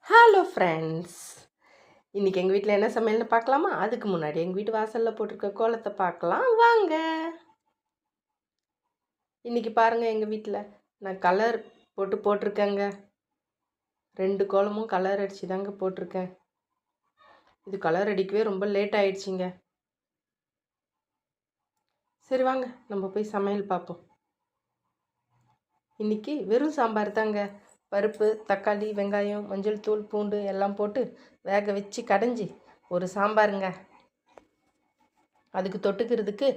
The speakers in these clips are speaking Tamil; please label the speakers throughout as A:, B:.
A: ஹலோ ஃப்ரெண்ட்ஸ், இன்றைக்கி எங்கள் வீட்டில் என்ன சமையல்னு பார்க்கலாமா? அதுக்கு முன்னாடி எங்கள் வீட்டு வாசலில் போட்டிருக்க கோலத்தை பார்க்கலாம் வாங்க. இன்றைக்கி பாருங்கள், எங்கள் வீட்டில் நான் கலர் போட்டிருக்கேங்க. 2 கோலமும் கலர் அடித்து தாங்க போட்டிருக்கேன். இது கலர் அடிக்கவே ரொம்ப லேட் ஆகிடுச்சிங்க. சரி வாங்க நம்ம போய் சமையல் பார்ப்போம். இன்றைக்கி வெறும் சாம்பார் தாங்க. பருப்பு, தக்காளி, வெங்காயம், மஞ்சள் தூள், பூண்டு எல்லாம் போட்டு வேக வச்சு கடைஞ்சி ஒரு சாம்பாருங்க. அதுக்கு தொட்டுக்கிறதுக்கு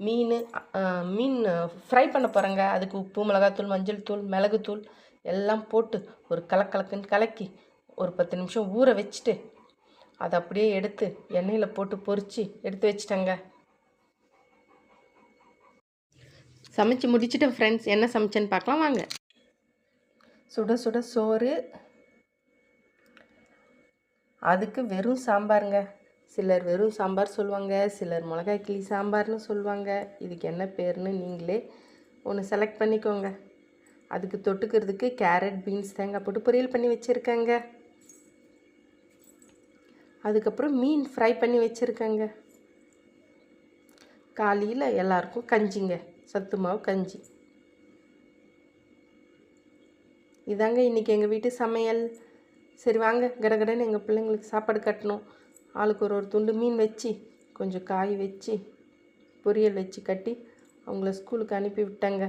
A: மீன் ஃப்ரை பண்ண போகிறேங்க. அதுக்கு உப்பு, மிளகாத்தூள், மஞ்சள் தூள், மிளகுத்தூள் எல்லாம் போட்டு ஒரு கலக்குன்னு கலக்கி ஒரு 10 நிமிஷம் ஊற வச்சுட்டு அதை அப்படியே எடுத்து எண்ணெயில் போட்டு பொரித்து எடுத்து வச்சிட்டேங்க. சமைச்சு முடிச்சுட்டு ஃப்ரெண்ட்ஸ், என்ன சமைச்சேன்னு பார்க்கலாம் வாங்க. சுட சுட சோறு, அதுக்கு வெறும் சாம்பாருங்க. சிலர் வெறும் சாம்பார் சொல்லுவாங்க, சிலர் மிளகாய் கிளி சாம்பார்னு சொல்லுவாங்க. இதுக்கு என்ன பேர்னு நீங்களே ஒன்று செலக்ட் பண்ணிக்கோங்க. அதுக்கு தொட்டுக்கிறதுக்கு கேரட், பீன்ஸ், தேங்காய் போட்டு பொரியல் பண்ணி வச்சுருக்கேங்க. அதுக்கப்புறம் மீன் ஃப்ரை பண்ணி வச்சுருக்கேங்க. காலையில் எல்லாருக்கும் கஞ்சிங்க, சத்து மாவு கஞ்சி. இதாங்க இன்றைக்கி எங்கள் வீட்டு சமையல். சரி வாங்க, கடகடன்னு எங்கள் பிள்ளைங்களுக்கு சாப்பாடு கட்டணும். ஆளுக்கு ஒரு துண்டு மீன் வச்சு கொஞ்சம் காய் வச்சு பொரியல் வச்சு கட்டி அவங்கள ஸ்கூலுக்கு அனுப்பி விட்டாங்க.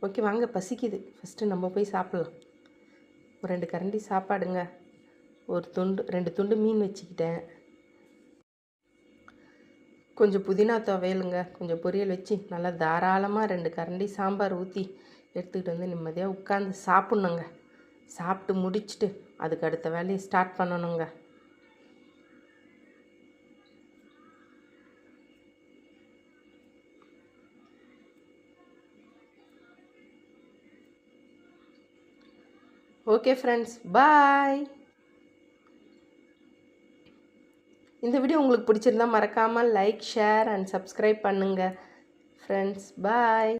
A: ஓகே வாங்க, பசிக்குது. ஃபஸ்ட்டு நம்ம போய் சாப்பிட்லாம். ஒரு 2 கரண்டி சாப்பாடுங்க, 2 துண்டு மீன் வச்சுக்கிட்டேன். கொஞ்சம் புதினா துவையலுங்க, கொஞ்சம் பொரியல் வச்சு நல்லா தாராளமாக 2 கரண்டி சாம்பார் ஊற்றி எடுத்துக்கிட்டு வந்து நிம்மதியாக உட்காந்து சாப்பிட்ணுங்க. சாப்பிட்டு முடிச்சுட்டு அதுக்கு அடுத்த வேலையை ஸ்டார்ட் பண்ணணுங்க. ஓகே ஃப்ரெண்ட்ஸ், பாய். இந்த வீடியோ உங்களுக்கு பிடிச்சிருந்தா மறக்காமல் லைக், ஷேர் அண்ட் சப்ஸ்கிரைப் பண்ணுங்கள் ஃப்ரெண்ட்ஸ். பாய்.